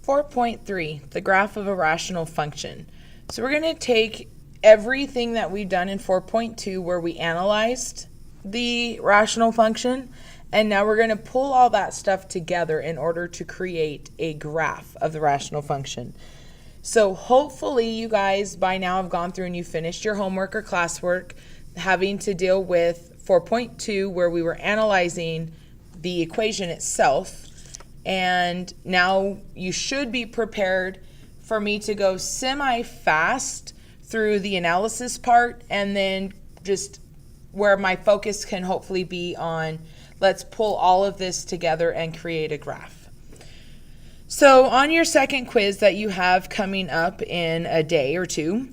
4.3, the graph of a rational function. So we're going to take everything that we've done in 4.2 where we analyzed the rational function, and now we're going to pull all that stuff together in order to create a graph of the rational function. So hopefully you guys by now have gone through and you finished your homework or classwork having to deal with 4.2 where we were analyzing the equation itself. And now you should be prepared for me to go semi-fast through the analysis part, and then just where my focus can hopefully be on let's pull all of this together and create a graph. So on your second quiz that you have coming up in a day or two,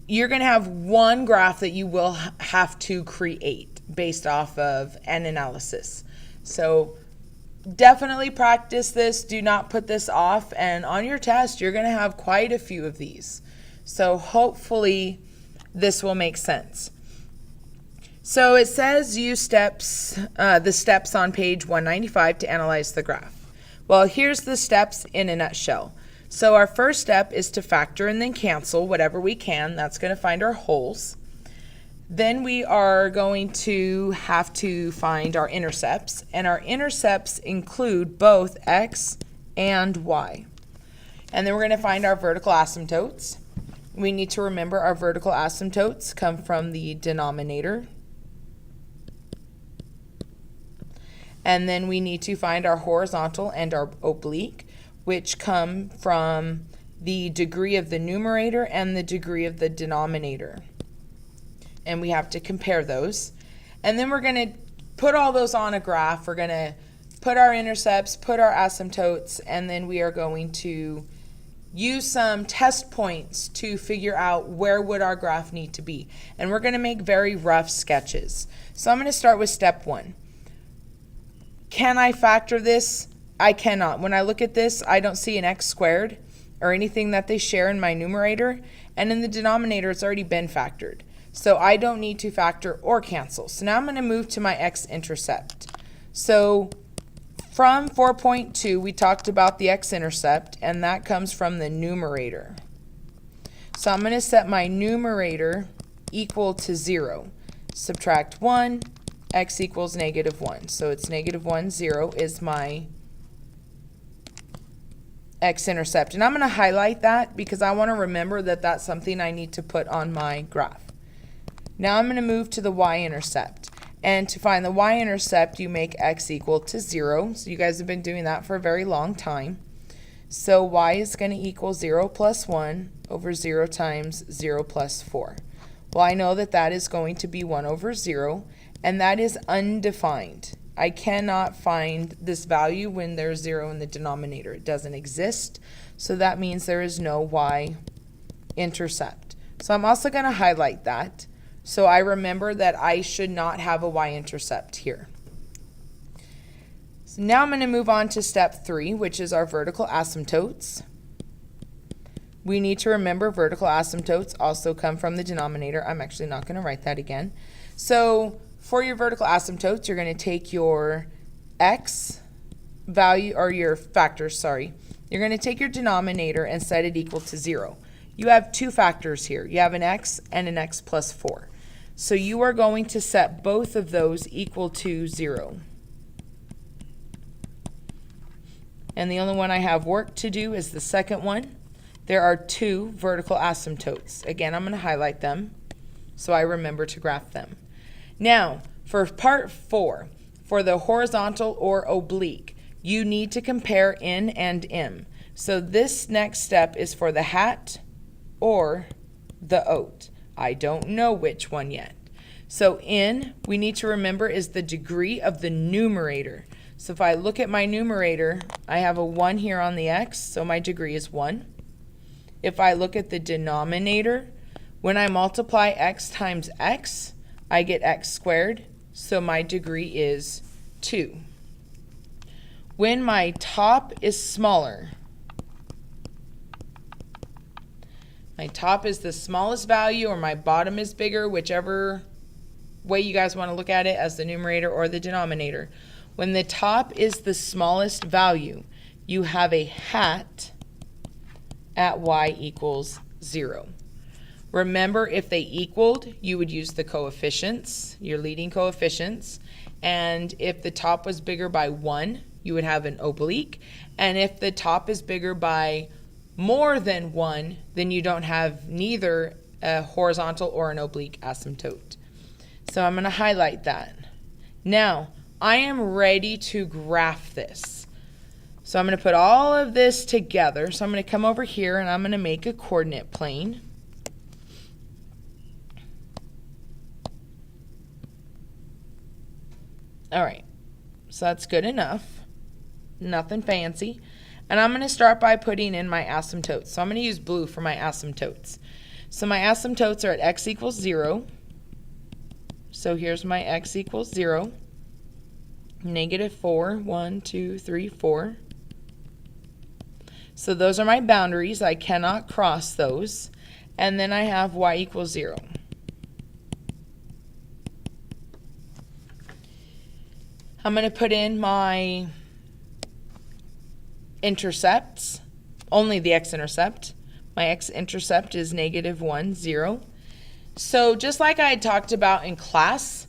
you're going to have one graph that you will have to create based off of an analysis. So definitely practice this. Do not put this off. And on your test, you're going to have quite a few of these. So hopefully this will make sense. So it says use the steps on page 195 to analyze the graph. Well, here's the steps in a nutshell. So our first step is to factor and then cancel whatever we can. That's going to find our wholes. Then we are going to have to find our intercepts, and our intercepts include both x and y. And then we're going to find our vertical asymptotes. We need to remember our vertical asymptotes come from the denominator. And then we need to find our horizontal and our oblique, which come from the degree of the numerator and the degree of the denominator. And we have to compare those. And then we're going to put all those on a graph. We're going to put our intercepts, put our asymptotes, and then we are going to use some test points to figure out where would our graph need to be. And we're going to make very rough sketches. So I'm going to start with step 1. Can I factor this? I cannot. When I look at this, I don't see an x squared or anything that they share in my numerator. And in the denominator, it's already been factored. So I don't need to factor or cancel. So now I'm going to move to my x-intercept. So from 4.2, we talked about the x-intercept, and that comes from the numerator. So I'm going to set my numerator equal to 0. Subtract 1, x equals -1. So it's -1, 0 is my x-intercept. And I'm going to highlight that because I want to remember that that's something I need to put on my graph. Now I'm going to move to the y-intercept. And to find the y-intercept, you make x equal to 0. So you guys have been doing that for a very long time. So y is going to equal 0 plus 1 over 0 times 0 plus 4. Well, I know that that is going to be 1 over 0, and that is undefined. I cannot find this value when there's 0 in the denominator. It doesn't exist, so that means there is no y-intercept. So I'm also going to highlight that. So I remember that I should not have a y-intercept here. So now I'm going to move on to step 3, which is our vertical asymptotes. We need to remember vertical asymptotes also come from the denominator. I'm actually not going to write that again. So for your vertical asymptotes, you're going to take your x value, or your factors, sorry. You're going to take your denominator and set it equal to 0. You have two factors here. You have an x and an x plus 4. So you are going to set both of those equal to 0. And the only one I have work to do is the second one. There are two vertical asymptotes. Again, I'm going to highlight them so I remember to graph them. Now, for part 4, for the horizontal or oblique, you need to compare in and m. So this next step is for the hat or the oat. I don't know which one yet. So in, we need to remember, is the degree of the numerator. So if I look at my numerator, I have a 1 here on the x, so my degree is 1. If I look at the denominator, when I multiply x times x, I get x squared, so my degree is 2. When my top is smaller, my top is the smallest value or my bottom is bigger, whichever way you guys want to look at it, as the numerator or the denominator. When the top is the smallest value, you have a hat at y equals 0. Remember, if they equaled, you would use the coefficients, your leading coefficients. And if the top was bigger by 1, you would have an oblique. And if the top is bigger by more than 1, then you don't have neither a horizontal or an oblique asymptote. So I'm going to highlight that. Now, I am ready to graph this. So I'm going to put all of this together. So I'm going to come over here and I'm going to make a coordinate plane. All right, so that's good enough. Nothing fancy. And I'm going to start by putting in my asymptotes. So I'm going to use blue for my asymptotes. So my asymptotes are at x equals 0. So here's my x equals 0. Negative 4, 1, 2, 3, 4. So those are my boundaries. I cannot cross those. And then I have y equals 0. I'm going to put in my intercepts, only the x-intercept. My x-intercept is negative 1, 0. So just like I had talked about in class,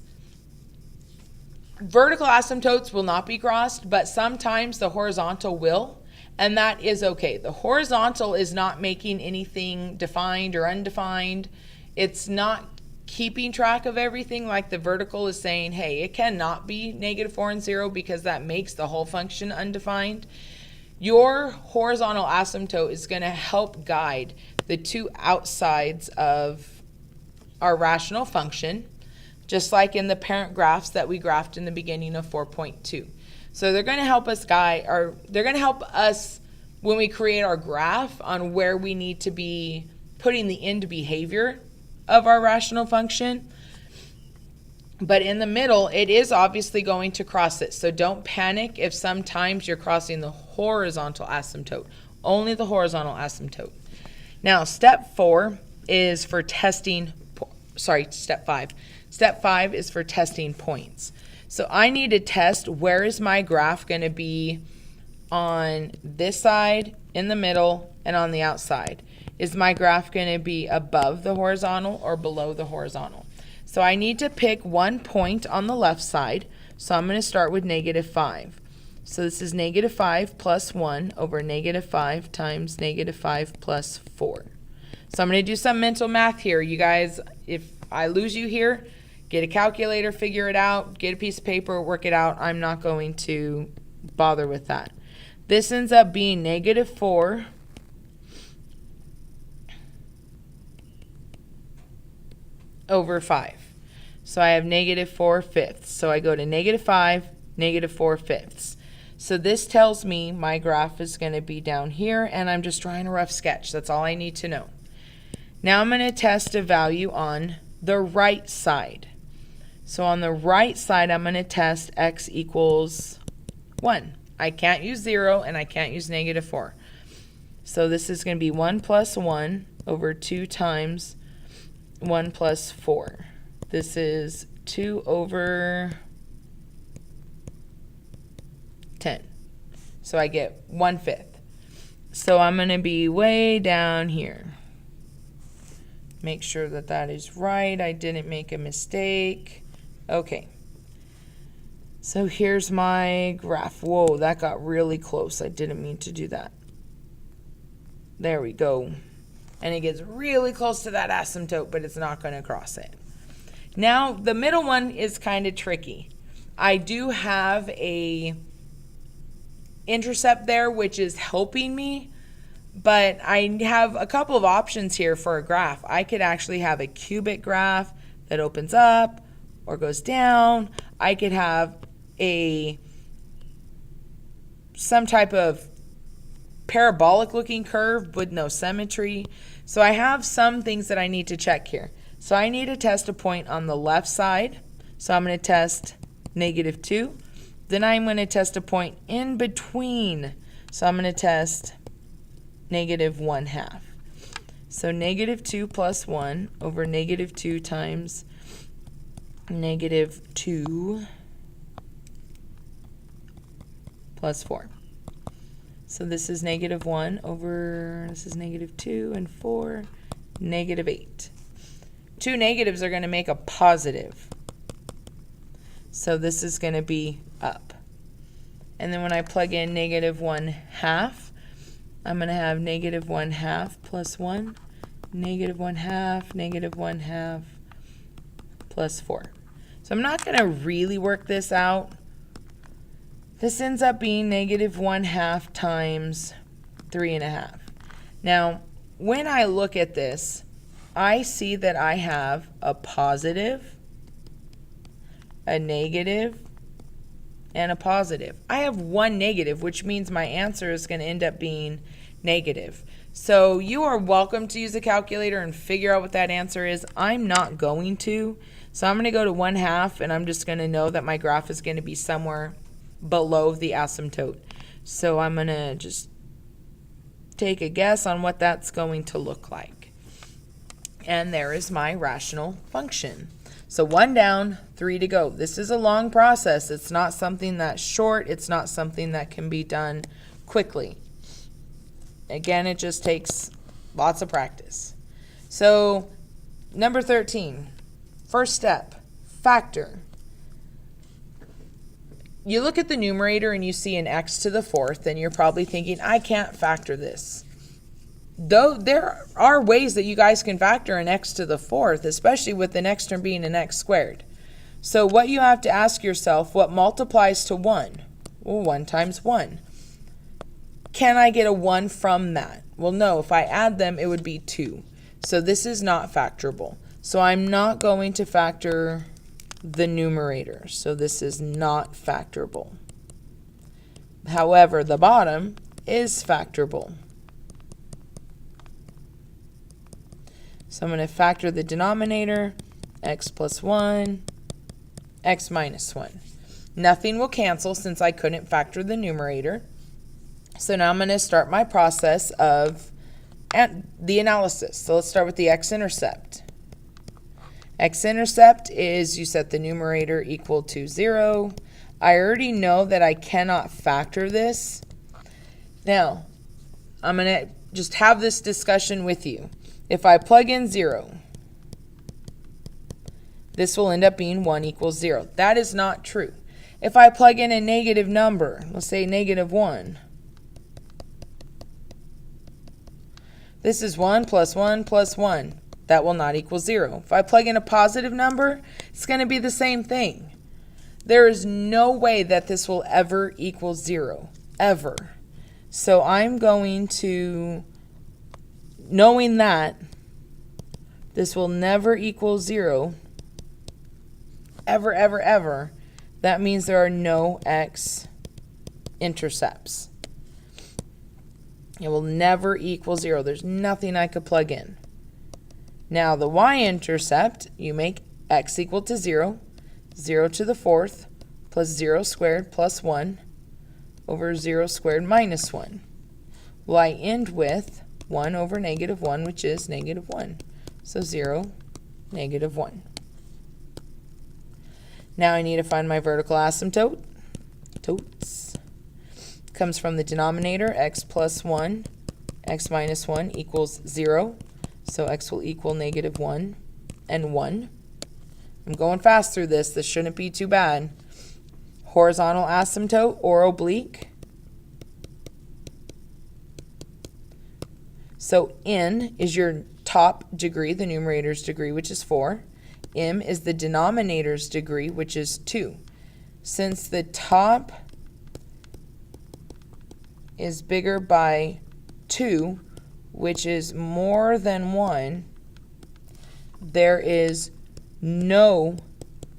vertical asymptotes will not be crossed, but sometimes the horizontal will, and that is okay. The horizontal is not making anything defined or undefined. It's not keeping track of everything like the vertical is saying, hey, it cannot be negative 4 and 0 because that makes the whole function undefined. Your horizontal asymptote is going to help guide the two outsides of our rational function, just like in the parent graphs that we graphed in the beginning of 4.2. So they're going to help us guide, or they're going to help us when we create our graph on where we need to be putting the end behavior of our rational function. But in the middle, it is obviously going to cross it. So don't panic if sometimes you're crossing the horizontal asymptote, only the horizontal asymptote. Now, step 4 is for testing, step 5. Step 5 is for testing points. So I need to test where is my graph going to be on this side, in the middle, and on the outside. Is my graph going to be above the horizontal or below the horizontal? So I need to pick one point on the left side. So I'm going to start with negative 5. So this is negative 5 plus 1 over negative 5 times negative 5 plus 4. So I'm going to do some mental math here. You guys, if I lose you here, get a calculator, figure it out, get a piece of paper, work it out. I'm not going to bother with that. This ends up being negative 4 over 5. So I have negative 4/5. So I go to negative 5, negative 4/5. So this tells me my graph is going to be down here, and I'm just drawing a rough sketch. That's all I need to know. Now I'm going to test a value on the right side. So on the right side, I'm going to test x equals 1. I can't use 0, and I can't use negative 4. So this is going to be 1 plus 1 over 2 times 1 plus 4. This is 2 over 10. So I get 1/5. So I'm going to be way down here. Make sure that that is right. I didn't make a mistake. Okay. So here's my graph. Whoa, that got really close. I didn't mean to do that. There we go. And it gets really close to that asymptote, but it's not going to cross it. Now, the middle one is kind of tricky. I do have a intercept there, which is helping me, but I have a couple of options here for a graph. I could actually have a cubic graph that opens up or goes down. I could have some type of parabolic looking curve with no symmetry. So I have some things that I need to check here. So I need to test a point on the left side. So I'm going to test negative 2. Then I'm going to test a point in between. So I'm going to test negative 1/2. So negative 2 plus 1 over negative 2 times negative 2 plus 4. So this is negative 1 over, this is negative 2 and 4, negative 8. Two negatives are going to make a positive. So this is going to be up. And then when I plug in negative 1/2, I'm going to have negative 1/2 plus 1, negative 1/2, negative 1/2 plus 4. So I'm not going to really work this out. This ends up being negative 1/2 times 3.5. Now, when I look at this, I see that I have a positive, a negative, and a positive. I have one negative, which means my answer is going to end up being negative. So you are welcome to use a calculator and figure out what that answer is. I'm not going to. So I'm going to go to 1/2, and I'm just going to know that my graph is going to be somewhere below the asymptote. So I'm going to just take a guess on what that's going to look like. And there is my rational function. So 1 down, 3 to go. This is a long process. It's not something that's short. It's not something that can be done quickly. Again, it just takes lots of practice. So number 13, first step, factor. You look at the numerator and you see an x to the 4th, and you're probably thinking, I can't factor this. Though there are ways that you guys can factor an x to the 4th, especially with the next term being an x squared. So what you have to ask yourself, what multiplies to 1? Well, 1 times 1. Can I get a 1 from that? Well, no. If I add them, it would be 2. So this is not factorable. So I'm not going to factor the numerator. So this is not factorable. However, the bottom is factorable. So I'm going to factor the denominator, x plus 1, x minus 1. Nothing will cancel since I couldn't factor the numerator. So now I'm going to start my process of the analysis. So let's start with the x-intercept. X-intercept is you set the numerator equal to 0. I already know that I cannot factor this. Now, I'm going to just have this discussion with you. If I plug in 0, this will end up being 1 equals 0. That is not true. If I plug in a negative number, let's say negative 1, this is 1 plus 1 plus 1. That will not equal 0. If I plug in a positive number, it's going to be the same thing. There is no way that this will ever equal 0, ever. So I'm going to, knowing that this will never equal 0, ever, ever, ever, that means there are no x-intercepts. It will never equal 0. There's nothing I could plug in. Now the y-intercept, you make x equal to 0, 0 to the 4th, plus 0 squared plus 1 over 0 squared minus 1. Well, I end with 1 over negative 1, which is negative 1. So 0, negative 1. Now I need to find my vertical asymptote. Totes. Comes from the denominator, x plus 1, x minus 1 equals 0. So x will equal negative 1 and 1. I'm going fast through this. This shouldn't be too bad. Horizontal asymptote or oblique. So n is your top degree, the numerator's degree, which is 4. M is the denominator's degree, which is 2. Since the top is bigger by 2, which is more than 1, there is no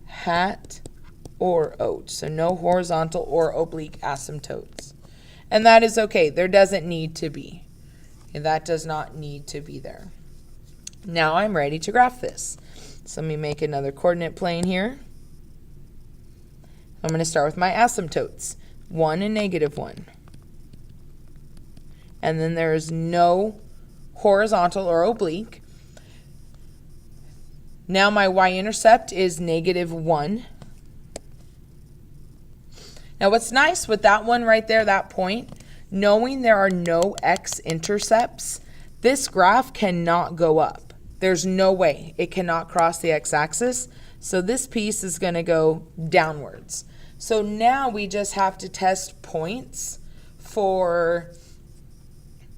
hat or oat. So no horizontal or oblique asymptotes. And that is okay. There doesn't need to be. And that does not need to be there. Now I'm ready to graph this. So let me make another coordinate plane here. I'm going to start with my asymptotes, 1 and negative 1. And then there is no horizontal or oblique. Now my y-intercept is negative 1. Now what's nice with that one right there, that point, knowing there are no x-intercepts, this graph cannot go up. There's no way. It cannot cross the x-axis. So this piece is going to go downwards. So now we just have to test points for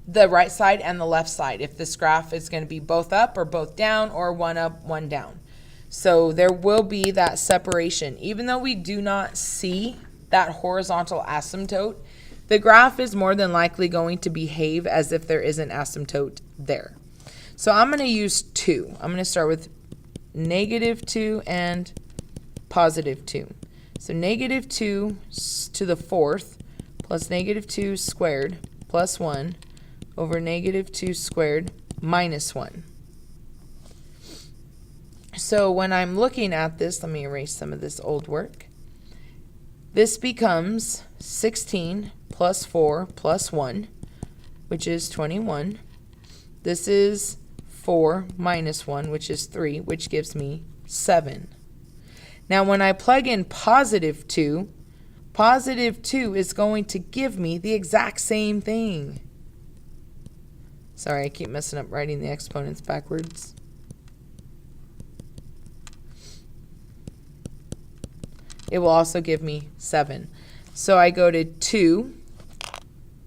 the right side and the left side, if this graph is going to be both up or both down, or one up, one down. So there will be that separation. Even though we do not see that horizontal asymptote, the graph is more than likely going to behave as if there is an asymptote there. So I'm going to use 2. I'm going to start with -2 and +2. So -2 to the 4th plus -2 squared plus 1 over -2 squared minus 1. So when I'm looking at this, let me erase some of this old work. This becomes 16 plus 4 plus 1, which is 21. This is 4 minus 1, which is 3, which gives me 7. Now when I plug in +2, +2 is going to give me the exact same thing. Sorry, I keep messing up writing the exponents backwards. It will also give me 7. So I go to 2,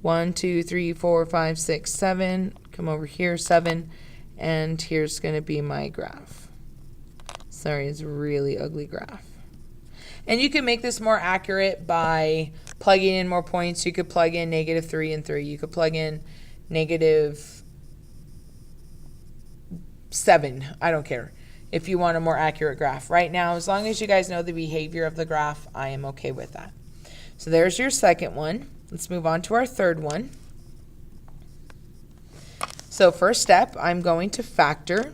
1, 2, 3, 4, 5, 6, 7. Come over here, 7. And here's going to be my graph. Sorry, it's a really ugly graph. And you can make this more accurate by plugging in more points. You could plug in -3 and 3. You could plug in -7. I don't care if you want a more accurate graph. Right now, as long as you guys know the behavior of the graph, I am okay with that. So there's your second one. Let's move on to our third one. So first step, I'm going to factor.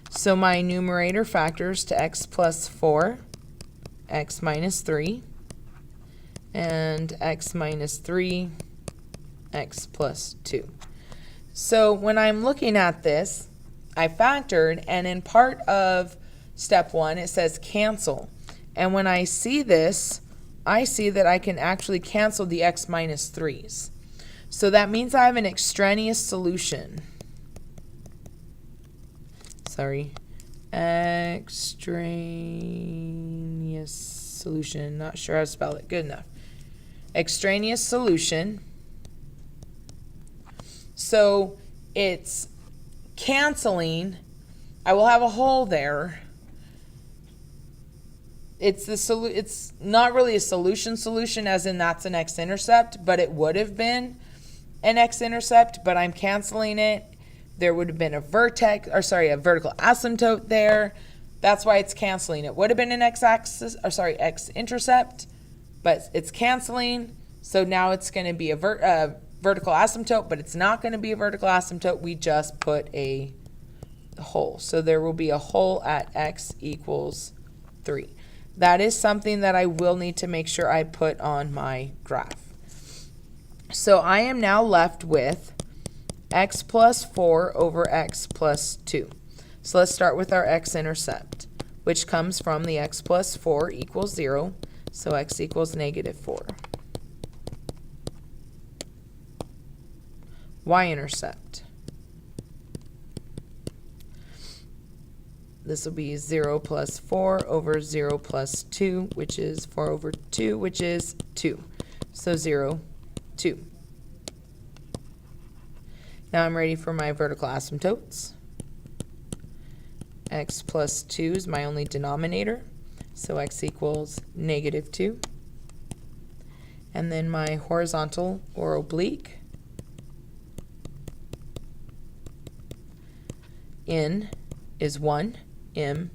So my numerator factors to x plus 4, x minus 3, and x minus 3, x plus 2. So when I'm looking at this, I factored, and in part of step 1 it says cancel. And when I see this, I see that I can actually cancel the x minus 3's. So that means I have an extraneous solution. Sorry. Extraneous solution. Not sure how to spell it. Good enough. Extraneous solution. So it's canceling. I will have a hole there. It's not really a solution as in that's an x-intercept, but it would have been an x-intercept, but I'm canceling it. There would have been a vertex, or sorry, a vertical asymptote there. That's why it's canceling. It would have been an x-axis, or sorry, x-intercept, but it's canceling. So now it's going to be a vertical asymptote, but it's not going to be a vertical asymptote. We just put a hole. So there will be a hole at x equals 3. That is something that I will need to make sure I put on my graph. So I am now left with x plus 4 over x plus 2. So let's start with our x-intercept, which comes from the x plus 4 equals 0. So x equals -4. Y-intercept. This will be 0 plus 4 over 0 plus 2, which is 4 over 2, which is 2. So 0, 2. Now I'm ready for my vertical asymptotes. X plus 2 is my only denominator, so x equals -2. And then my horizontal or oblique, n is 1, m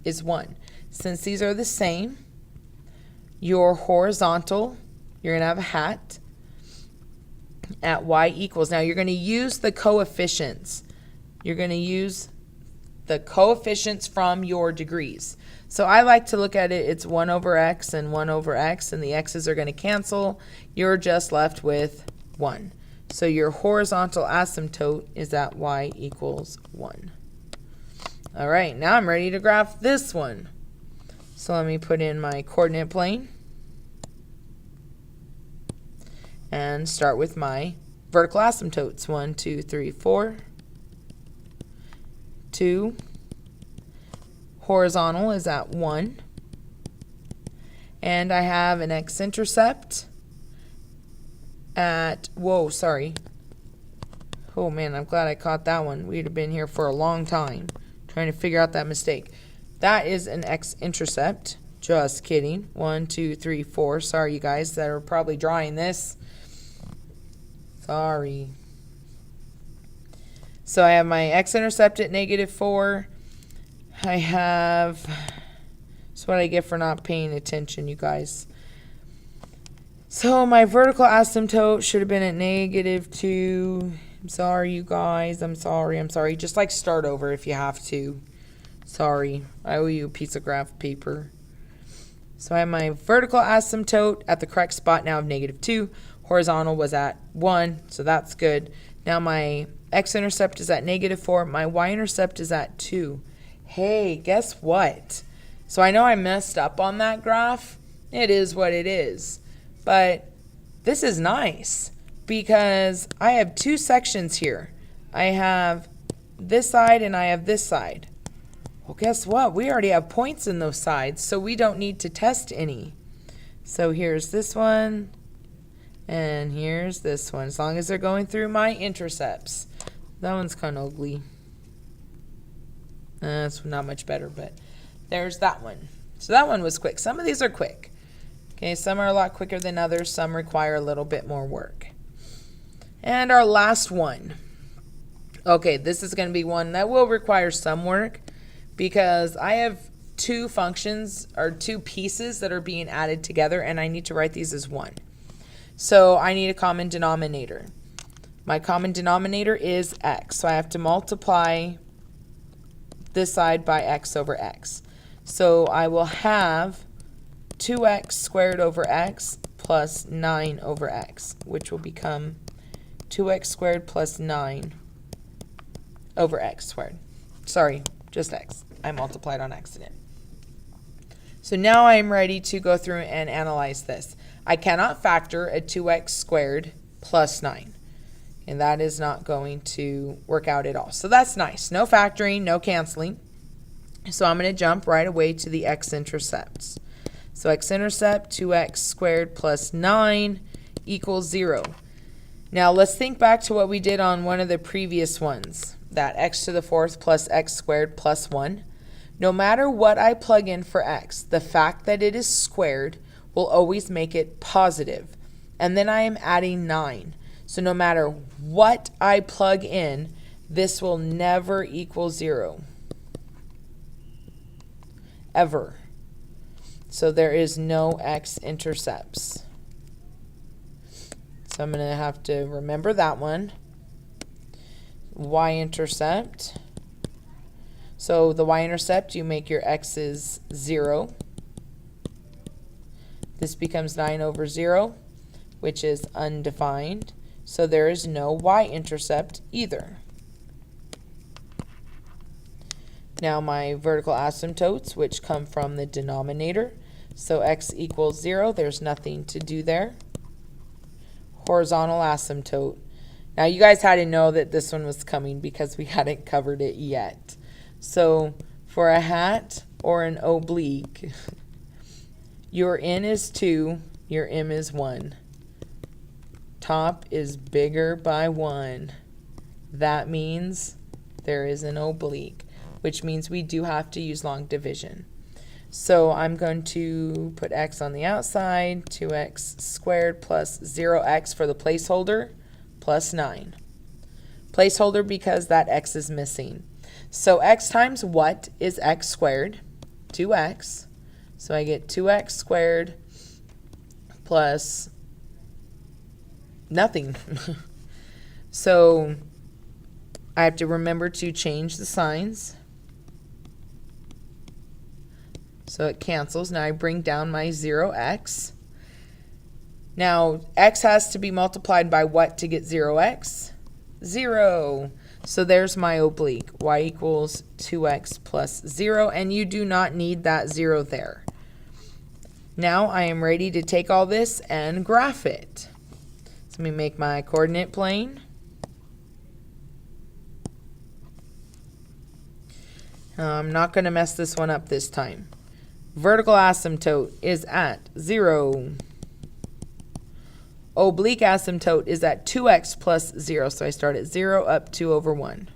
is 1. Since these are the same, your horizontal, you're going to have a hat at y equals. Now you're going to use the coefficients. You're going to use the coefficients from your degrees. So I like to look at it, it's 1 over x and 1 over x, and the x's are going to cancel. You're just left with 1. So your horizontal asymptote is at y equals 1. All right, now I'm ready to graph this one. So let me put in my coordinate plane. and start with my vertical asymptotes. 1, 2, 3, 4. 2. Horizontal is at 1. And I have an x-intercept at, whoa, sorry. Oh man, I'm glad I caught that one. We'd have been here for a long time trying to figure out that mistake. That is an x-intercept. Just kidding. 1, 2, 3, 4. Sorry, you guys that are probably drawing this. Sorry. So I have my x-intercept at -4. I have, that's what I get for not paying attention, you guys. So my vertical asymptote should have been at -2. I'm sorry, you guys. I'm sorry. Just like start over if you have to. Sorry. I owe you a piece of graph paper. So I have my vertical asymptote at the correct spot now of -2. Horizontal was at 1, so that's good. Now my x-intercept is at -4. My y-intercept is at 2. Hey, guess what? So I know I messed up on that graph. It is what it is. But this is nice because I have 2 sections here. I have this side and I have this side. Well, guess what? We already have points in those sides, so we don't need to test any. So here's this one, and here's this one, as long as they're going through my intercepts. That one's kind of ugly. That's not much better, but there's that one. So that one was quick. Some of these are quick. Okay, some are a lot quicker than others. Some require a little bit more work. And our last one. Okay, this is going to be one that will require some work, because I have 2 functions or 2 pieces that are being added together, and I need to write these as one. So I need a common denominator. My common denominator is x, so I have to multiply this side by x over x. So I will have 2x squared over x plus 9 over x, which will become 2x squared plus 9 over x squared. Sorry, just x. I multiplied on accident. So now I'm ready to go through and analyze this. I cannot factor a 2x squared plus 9. And that is not going to work out at all. So that's nice. No factoring, no canceling. So I'm going to jump right away to the x-intercepts. So x-intercept, 2x squared plus 9 equals 0. Now let's think back to what we did on one of the previous ones. That x to the 4th plus x squared plus 1. No matter what I plug in for x, the fact that it is squared will always make it positive. And then I am adding 9. So no matter what I plug in, this will never equal 0. Ever. So there is no x-intercepts. So I'm going to have to remember that one. Y-intercept. So the y-intercept, you make your x's 0. This becomes 9 over 0, which is undefined. So there is no y-intercept either. Now my vertical asymptotes, which come from the denominator. So x equals 0, there's nothing to do there. Horizontal asymptote. Now you guys had to know that this one was coming because we hadn't covered it yet. So for a hat or an oblique, your n is 2, your m is 1. Top is bigger by 1. That means there is an oblique, which means we do have to use long division. So I'm going to put x on the outside, 2x squared plus 0x for the placeholder, plus 9. Placeholder because that x is missing. So x times what is x squared? 2x. So I get 2x squared plus nothing. So I have to remember to change the signs. So it cancels. Now I bring down my 0x. Now x has to be multiplied by what to get 0x? 0. So there's my oblique. Y equals 2x plus 0, and you do not need that 0 there. Now I am ready to take all this and graph it. Let me make my coordinate plane. I'm not going to mess this one up this time. Vertical asymptote is at 0. Oblique asymptote is at 2x plus 0. So I start at 0 up 2 over 1.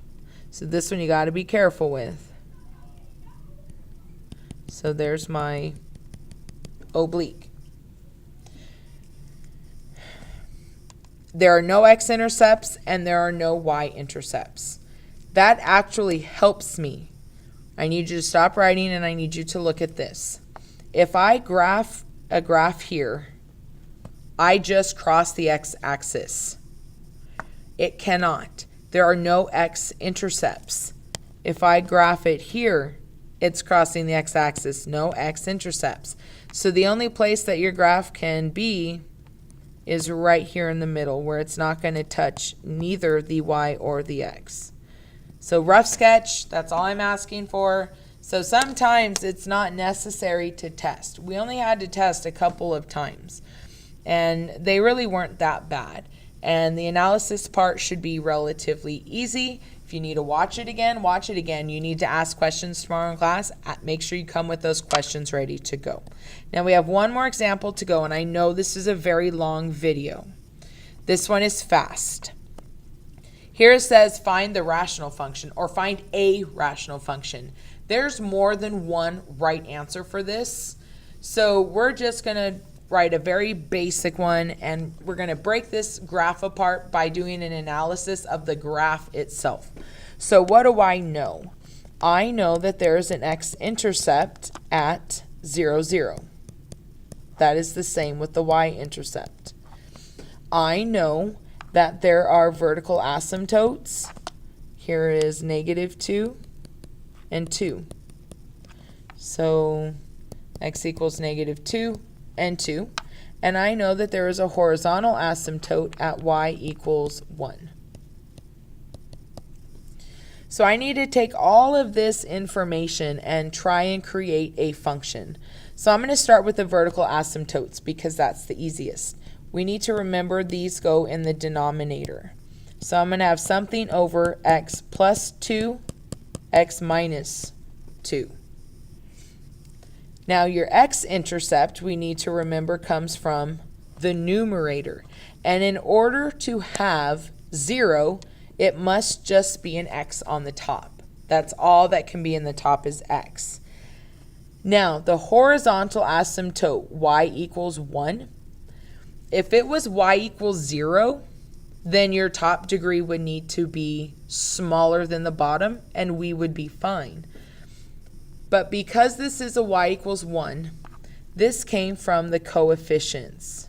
So this one you got to be careful with. So there's my oblique. There are no x-intercepts and there are no y-intercepts. That actually helps me. I need you to stop writing and I need you to look at this. If I graph a graph here, I just cross the x-axis. It cannot. There are no x-intercepts. If I graph it here, it's crossing the x-axis, no x-intercepts. So the only place that your graph can be is right here in the middle where it's not going to touch neither the y or the x. So rough sketch, that's all I'm asking for. So sometimes it's not necessary to test. We only had to test a couple of times and they really weren't that bad. And the analysis part should be relatively easy. If you need to watch it again, watch it again. You need to ask questions tomorrow in class. Make sure you come with those questions ready to go. Now we have one more example to go, and I know this is a very long video. This one is fast. Here it says find the rational function or find a rational function. There's more than one right answer for this. So we're just going to write a very basic one, and we're going to break this graph apart by doing an analysis of the graph itself. So what do I know? I know that there is an x-intercept at 0, 0. That is the same with the y-intercept. I know that there are vertical asymptotes. Here is -2 and 2. So x equals -2 and 2. And I know that there is a horizontal asymptote at y equals 1. So I need to take all of this information and try and create a function. So I'm going to start with the vertical asymptotes because that's the easiest. We need to remember these go in the denominator. So I'm going to have something over x plus 2, x minus 2. Now your x-intercept, we need to remember, comes from the numerator. And in order to have 0, it must just be an x on the top. That's all that can be in the top is x. Now the horizontal asymptote, y equals 1. If it was y equals 0, then your top degree would need to be smaller than the bottom, and we would be fine. But because this is a y equals 1, this came from the coefficients.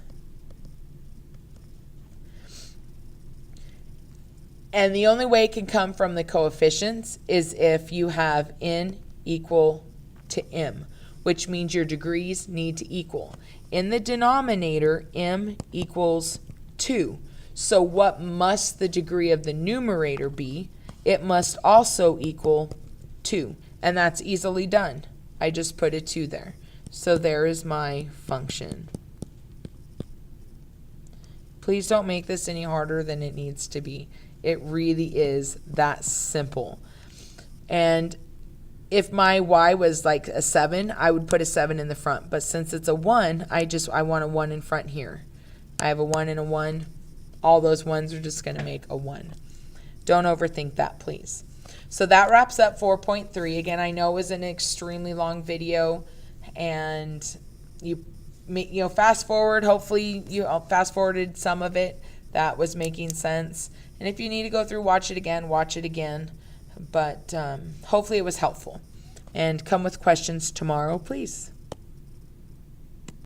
And the only way it can come from the coefficients is if you have n equal to m, which means your degrees need to equal. In the denominator, m equals 2. So what must the degree of the numerator be? It must also equal 2. And that's easily done. I just put a 2 there. So there is my function. Please don't make this any harder than it needs to be. It really is that simple. And if my y was like a 7, I would put a 7 in the front. But since it's a 1, I want a 1 in front here. I have a 1 and a 1. All those 1s are just going to make a 1. Don't overthink that, please. So that wraps up 4.3. Again, I know it was an extremely long video, and you fast forward. Hopefully you fast forwarded some of it that was making sense. And if you need to go through, watch it again, watch it again. But hopefully it was helpful. And come with questions tomorrow, please.